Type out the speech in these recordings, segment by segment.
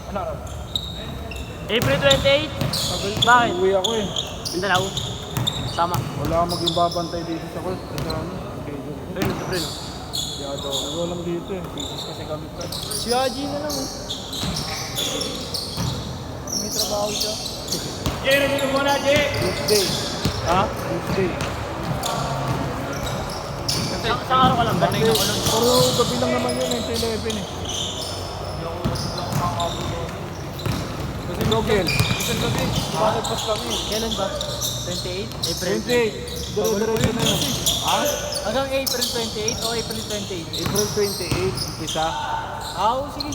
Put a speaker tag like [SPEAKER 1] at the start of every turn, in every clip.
[SPEAKER 1] Ano araw?
[SPEAKER 2] April 28? Bakit?
[SPEAKER 1] Uwi ako eh.
[SPEAKER 2] Mindanao. Sama.
[SPEAKER 1] Wala akong maging babantay dito sa court. Kasi ano, schedule ko.
[SPEAKER 2] Ayun, April.
[SPEAKER 1] Yado. Walang dito eh. Business kasi kami pa.
[SPEAKER 3] Si Haji na lang eh. May trabaho siya.
[SPEAKER 2] Jay, nandito muna, Jay!
[SPEAKER 1] Tuesday.
[SPEAKER 2] Ha?
[SPEAKER 1] Tuesday.
[SPEAKER 2] Sa araw ka lang ba?
[SPEAKER 1] Pero gabi lang naman yun, 9-11 eh. Kasi Gogel.
[SPEAKER 3] Kasi gabi, bakit pas kami?
[SPEAKER 2] Kailan ba? 28? April
[SPEAKER 1] 28. Dire-diretso na yun.
[SPEAKER 3] Ha? Hanggang April 28 o April 28?
[SPEAKER 1] April 28, umpisa.
[SPEAKER 3] Oo, sige.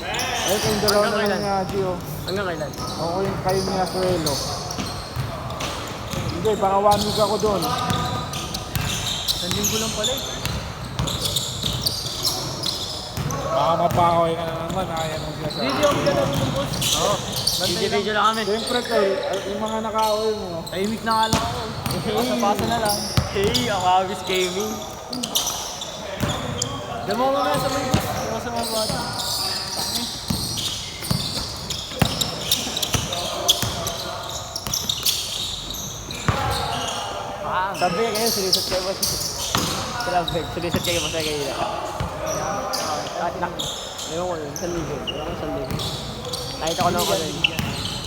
[SPEAKER 1] Ay, kayong dalawa na
[SPEAKER 2] Hanggang
[SPEAKER 1] lang
[SPEAKER 2] kailan?
[SPEAKER 1] ni Haji oh.
[SPEAKER 2] Hanggang kailan?
[SPEAKER 1] Ako yung kayo ni Asuelo. Hindi, baka 1 week ako doon.
[SPEAKER 3] Isang linggo lang pala eh.
[SPEAKER 1] Baka mapakaway ka na naman, ayan ang sinasabi.
[SPEAKER 3] Hindi ako maglalaro ng boss.
[SPEAKER 2] Oo. Video lang kami.
[SPEAKER 1] Siyempre kayo, yung mga nakaaway mo.
[SPEAKER 3] Tahimik na nga lang ako. Pasa-pasa na lang.
[SPEAKER 2] Hey, Akabis Gaming.
[SPEAKER 3] Damo mo na sa may boss. Ako sa mga bata.
[SPEAKER 2] Sabi niya kayo, sinisot kayo ba? Grabe, sinisot kayo masaya kayo na. At nak, ayaw ko yun, 1,000. Ayaw ko 1,000. Kahit ako lang ako yun.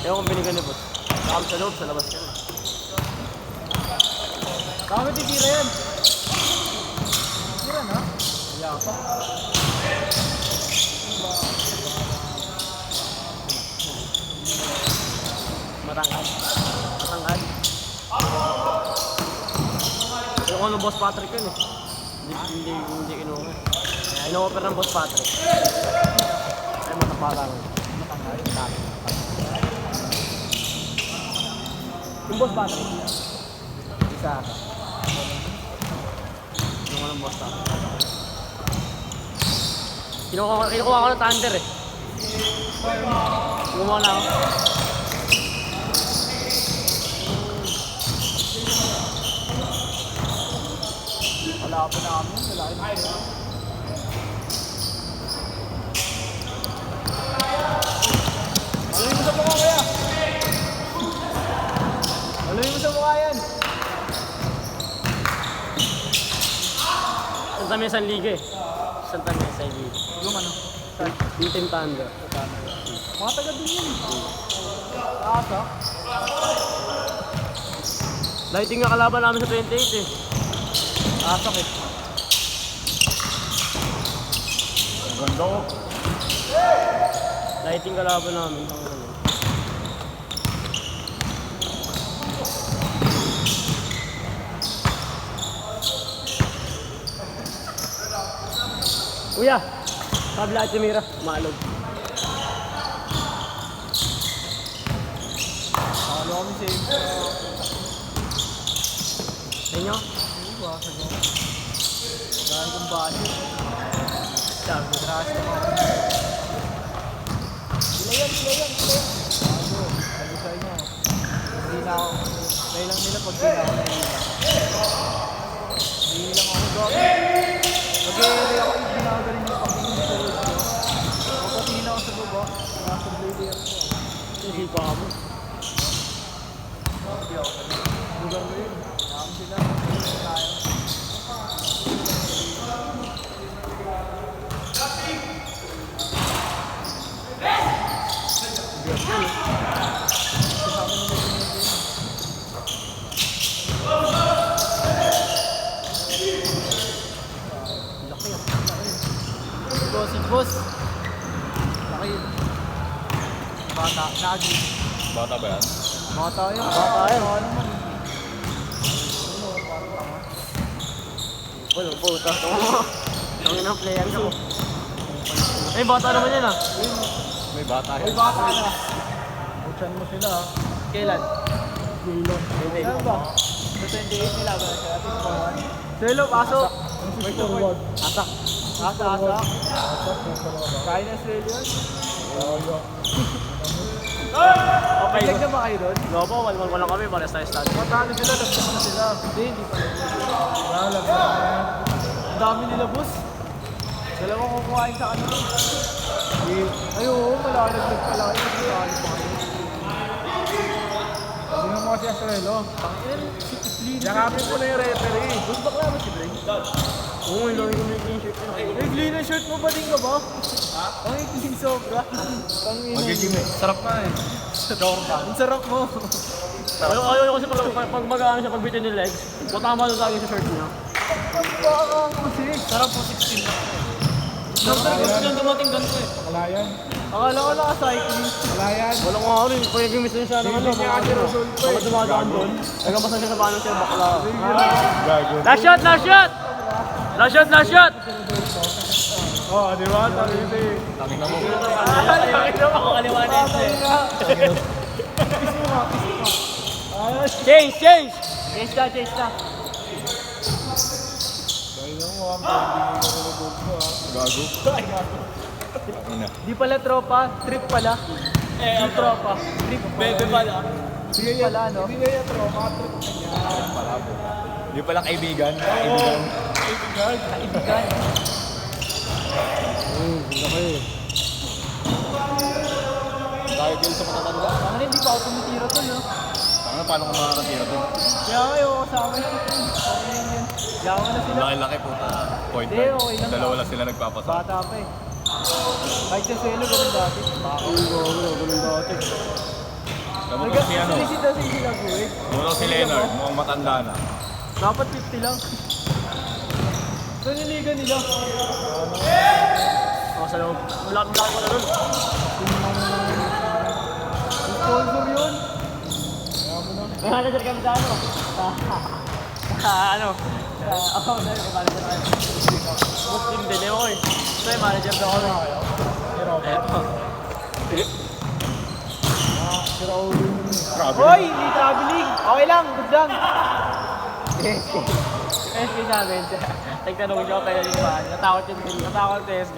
[SPEAKER 2] Ayaw kong binigyan ni boss. Saka sa loob, sa labas ka na.
[SPEAKER 3] Kami titira yan. Tira na? Wala pa.
[SPEAKER 2] Matangkad. Matangkad. Ayaw ko ng boss Patrick yun eh. Hindi kinuha. Ino-offer ng boss Patrick. Ay, mataparang. Matangkad. Yung boss Patrick. Isa. Kinuha ng boss Patrick. Kinukuha ko ng Thunder eh. Kinuha na ako.
[SPEAKER 3] Wala pa namin. Wala ka na. Maluhin mo sa mukha kaya. Maluhin mo sa mukha yan.
[SPEAKER 2] Santa Mesa Liga eh. Santa Mesa Liga.
[SPEAKER 3] Yung ano?
[SPEAKER 2] Yung Team Thunder.
[SPEAKER 3] Mga taga din yun. Asa?
[SPEAKER 2] Lighting nga kalaban namin sa 28 eh.
[SPEAKER 3] Asak eh.
[SPEAKER 1] Ganda ko.
[SPEAKER 2] Lighting kalaban namin. Kuya, kabla at Mira, maalog.
[SPEAKER 3] Nakalo kami sa iyo.
[SPEAKER 2] Sa inyo?
[SPEAKER 3] Diba? Dahil kong budget.
[SPEAKER 2] Sabi.
[SPEAKER 3] Trash na ako. Sila yan. Ano sa inyo? Hindi na ako. Kaya lang nila pag di na ako nahihila. Hindi lang ako doon. Mag-i-area ako yung ginagaling yung pag-inom sa road ko. Pagpatingin ako sa baba. Nasa blade ako.
[SPEAKER 2] Hindi pa ako.
[SPEAKER 3] Hindi ako sa lugar ko yun. Nakam sila. Tayo. Si boss. Laki yun. Bata. Nagi.
[SPEAKER 1] Bata ba yan?
[SPEAKER 3] Bata yun.
[SPEAKER 2] Bata yun.
[SPEAKER 3] Ano naman.
[SPEAKER 2] Walang puta. Ang inang player ko. Ay, bata naman yan ah.
[SPEAKER 1] May bata
[SPEAKER 3] Uy, bata na. Uchan mo sila ah. Kailan? Kailan ba? Sa 28 nila ba? Sa ating kawan. Selo, pasok.
[SPEAKER 1] May forward.
[SPEAKER 2] Asak.
[SPEAKER 3] Asa. Kain na sila yun.
[SPEAKER 2] Okay.
[SPEAKER 3] Ilag na ba kayo doon?
[SPEAKER 2] Lobo, wala kami. Pares tayo start.
[SPEAKER 3] Matalo sila, lagpas na sila. Hindi pa. Lalag na. Ang dami nila, boss. Dalawang kukuhain sa kanila. Ay, oo, malalaglag pala kayo. Malalaglag pa kayo.
[SPEAKER 1] Hindi mo kasi Astrelo.
[SPEAKER 3] Clean.
[SPEAKER 1] Yakapin ko na yung referee.
[SPEAKER 3] Gusto bakla ba si Bray?
[SPEAKER 2] Oo, yung lagi ko may clean shirt yun.
[SPEAKER 3] Eh, clean ang shirt mo ba din ka ba? Ha? Ang clean sobra.
[SPEAKER 1] Magiging sarap na eh.
[SPEAKER 3] Ang sarap mo.
[SPEAKER 2] Ayaw kasi pag mag-ano siya, pag bitin yung legs, matama doon lagi sa shirt niya.
[SPEAKER 3] Baka ang musik.
[SPEAKER 2] Sarap po 16 lang. Siyempre, gusto niyang dumating ganito eh.
[SPEAKER 1] Kalayan.
[SPEAKER 3] Akala ko naka-cycling.
[SPEAKER 1] Kalayan.
[SPEAKER 2] Wala ko nga rin, kaya gimis na siya ng ano, mga ano. Mga dumadaan doon. Nagkabasa siya sa paano siya, bakla.
[SPEAKER 1] Gago.
[SPEAKER 2] Last shot! Last shot! Last shot! Last shot!
[SPEAKER 1] Oo, di ba? Sabi ko eh. Tangin na mo.
[SPEAKER 2] Ako kaliwanag siya. Change! Change! Change na! Change na!
[SPEAKER 1] Dahil mo, ang pwede ko Gago.
[SPEAKER 3] Di pala tropa, trip pala. Di tropa. Trip
[SPEAKER 2] Bebe pala.
[SPEAKER 3] Trip pala, no?
[SPEAKER 1] Hindi na yung trauma, trip na niya.
[SPEAKER 4] Di pala kaibigan.
[SPEAKER 3] Kaibigan.
[SPEAKER 4] Dahil kayo sa matatanda.
[SPEAKER 3] Ang hindi pa ako tumitira to, no?
[SPEAKER 4] Paano ka makakatira doon?
[SPEAKER 3] Kaya kayo, kasama yun. Okay yun. Yaman na sila.
[SPEAKER 4] Laki-laki po. Point
[SPEAKER 3] Hindi,
[SPEAKER 4] guard.
[SPEAKER 3] okay lang.
[SPEAKER 4] Dalawa lang sila nagpapasa.
[SPEAKER 3] Bata pa eh. Kahit sa Suelo, ganun dati.
[SPEAKER 2] Ganun dati.
[SPEAKER 4] Tama ko si ano.
[SPEAKER 3] Sinisita sa sila ko eh.
[SPEAKER 4] Muna si Leonard. Mukhang matanda na.
[SPEAKER 3] Dapat 50 lang. So niligan nila.
[SPEAKER 2] Ako sa loob. Wala ko na doon.
[SPEAKER 3] Sponsor yun.
[SPEAKER 2] May manager kami sa ano? Ano? Oo, may manager kami. Muslim din eh, oy. Ito yung manager daw kami. Eto.
[SPEAKER 3] Hoy, hindi traveling. Okay lang, good lang.
[SPEAKER 2] SK namin. Nagtanong siya kung kailan yung bahan. Natakot yung team. Natakot yung SK.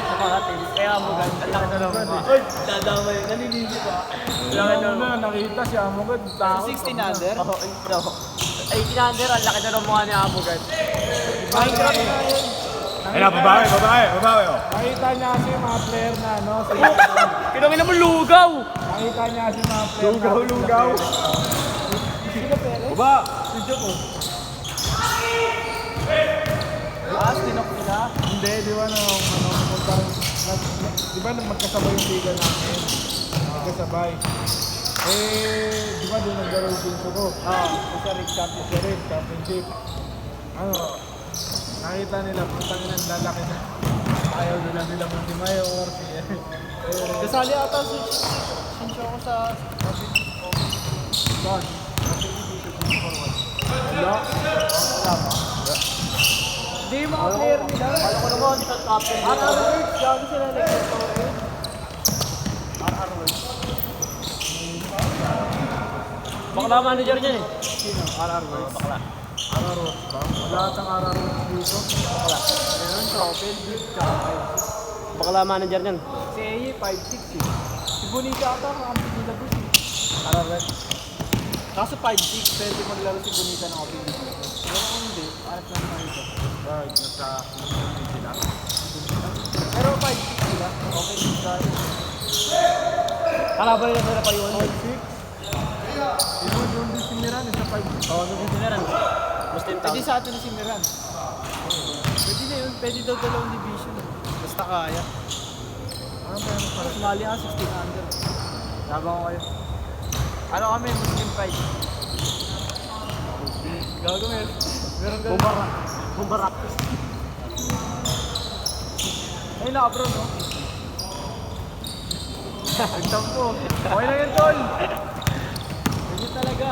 [SPEAKER 2] Sa mga team. Kaya mo gan. Ang laki na naman ba?
[SPEAKER 3] Hoy, dadamay. Nalilisi ba?
[SPEAKER 2] Laki na
[SPEAKER 1] Ano na, nakita si Amogad. Takot.
[SPEAKER 3] 16 under?
[SPEAKER 2] Oo, ito. 18 under. Ang laki na ng mukha ni Amugan.
[SPEAKER 3] Minecraft na yun.
[SPEAKER 4] Ay na, babae oh.
[SPEAKER 1] Nakita niya kasi yung mga player na ano.
[SPEAKER 2] Kinongin naman lugaw!
[SPEAKER 1] Nakita niya kasi yung mga player
[SPEAKER 4] Lugaw.
[SPEAKER 3] Sila Perez?
[SPEAKER 4] Baba!
[SPEAKER 3] Video ko. Taas, tinok nila.
[SPEAKER 1] Hindi, di ba pumunta rin. Di ba magkasabay yung liga namin? Magkasabay. Di ba doon nag-garo yung pinto ko?
[SPEAKER 3] Sa Rick Championship.
[SPEAKER 1] Championship. Ano, nakita nila, putang ng lalaki na. Ayaw nila Montemayor.
[SPEAKER 3] Kasali ata si Shincho ko sa
[SPEAKER 1] Saan?
[SPEAKER 3] Wala. Wala ba? Hindi yung mga player nila.
[SPEAKER 2] Alam ko naman, hindi ka captain.
[SPEAKER 3] RR Works, gabi sila nag-ito.
[SPEAKER 2] RR World. Bakla manager niyan eh.
[SPEAKER 3] Sino? RR Works.
[SPEAKER 2] Bakla.
[SPEAKER 1] Araros ba? Lahat ang araros dito.
[SPEAKER 2] Bakla.
[SPEAKER 3] Meron, Tropel, Big, tsaka
[SPEAKER 2] Bakla manager niyan.
[SPEAKER 3] si Eye, 5'6" eh. Si Bonita ata, kakampi nila doon eh.
[SPEAKER 2] RR World.
[SPEAKER 3] Kaso 5'6", pwede maglaro si Bonita ng open dito. Pero kung hindi, harap lang naman ito.
[SPEAKER 1] Right, nasa sila.
[SPEAKER 3] Pero 5'6" sila, open dito.
[SPEAKER 2] Kalaban nila sa Rapayuan.
[SPEAKER 1] 5'6". Yung di si Miran, isa 5'6".
[SPEAKER 2] Oo, nung siniran. Muslim
[SPEAKER 3] Pwede
[SPEAKER 2] town.
[SPEAKER 3] sa atin na si Miran. Pwede na yun, pwede daw dalawang division. Basta kaya.
[SPEAKER 1] Ano ba yung
[SPEAKER 3] Mas mali ka, 16 under. Labang ko kayo. Ano kami, Muslim Pride. Gago, meron ganun.
[SPEAKER 2] Bumbarak.
[SPEAKER 3] Ay, naka-bro, no? Nagtampo. Okay na yan, tol. Pwede talaga.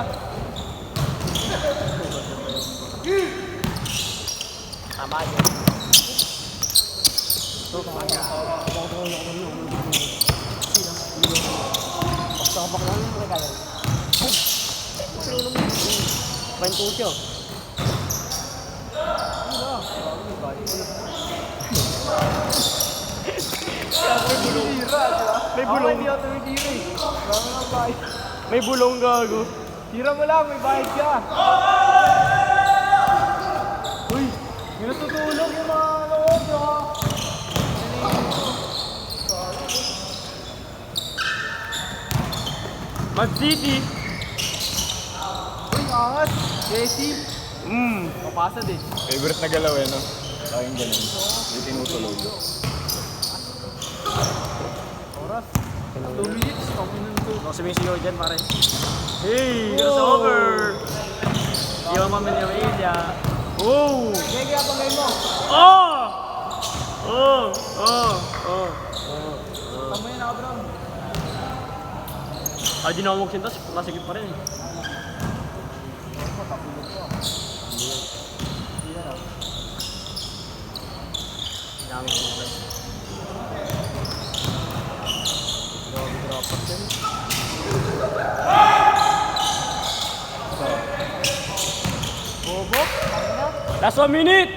[SPEAKER 2] Tama yun. Basta bakla lang yung kaya. Pantusyo.
[SPEAKER 3] May bulong. Hindi ako tumitira eh. Marami ng bayad.
[SPEAKER 2] May bulong gago.
[SPEAKER 3] Tira mo lang, may bayad ka. Uy, may natutulog yung mga ano, di ba?
[SPEAKER 2] Mag City.
[SPEAKER 3] Uy, angas. Jesse. Papasa din.
[SPEAKER 4] Favorite na galaw eh, no? Laging ganun. Hindi tinutulog.
[SPEAKER 3] Oras. 2 minutes. Pag-inom to.
[SPEAKER 2] Ako sumisigaw dyan, pare. Hey, crossover! Iwan kami ni Amelia. Oh!
[SPEAKER 3] Sige, kaya pagay mo.
[SPEAKER 2] Oh! Oh! Oh! Oh!
[SPEAKER 3] Tama yun ako, bro.
[SPEAKER 2] Ay, di na ako magsintas. Nasigit pa rin eh. Dami sintas.
[SPEAKER 3] Bobo.
[SPEAKER 2] Last 1 minute!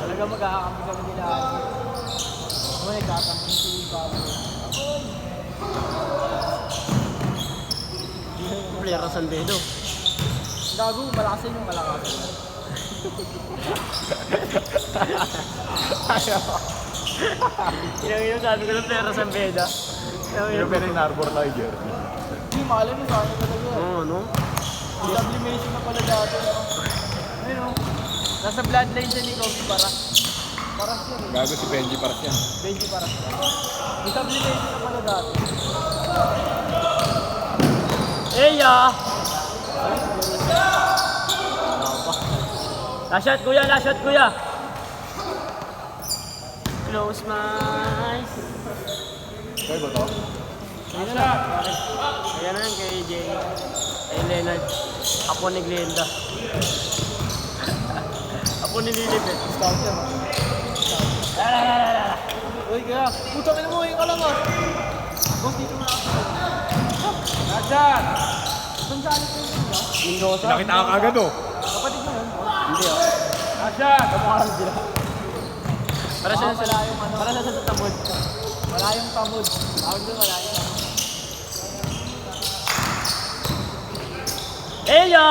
[SPEAKER 3] Talaga magkakakampi kami nila. Ako nagkakampi si Pablo.
[SPEAKER 2] Player ng San Bedo.
[SPEAKER 3] Gago, malakasin yung malakasin.
[SPEAKER 2] Yung sabi ko ng player ng San Bedo.
[SPEAKER 4] Pero pero yung Arbor Tiger.
[SPEAKER 3] Hindi, mahalin mo sa akin talaga.
[SPEAKER 2] Oo, no?
[SPEAKER 3] Sublimation na pala dati. Ayun o. Nasa bloodline siya ni Kobe Paras. Paras yan eh.
[SPEAKER 4] Gago si Benji para siya.
[SPEAKER 3] Benji Paras. May sublimation na pala dati.
[SPEAKER 2] Eya! Last shot, kuya! Last shot, kuya! Close my eyes.
[SPEAKER 4] Kaya ba to?
[SPEAKER 2] Ayan na. Ayan na kay Jay. Kay Leonard. Apo ni Glenda. Apo ni Lilip eh.
[SPEAKER 3] Start siya. Uy, kaya. Putang ina mo, yung ka lang ah. Boss, dito mo na ako. Nadyan! Saan saan ito yung ba?
[SPEAKER 2] Mendoza.
[SPEAKER 4] Nakita ka agad oh.
[SPEAKER 3] Kapatid mo yun?
[SPEAKER 2] Hindi oh.
[SPEAKER 3] Nadyan! Kamukha lang sila.
[SPEAKER 2] Para sa
[SPEAKER 3] Wala yung ano.
[SPEAKER 2] para sa tamod.
[SPEAKER 3] Wala yung tamod. Tawag doon, wala yung tamod.
[SPEAKER 2] Eya!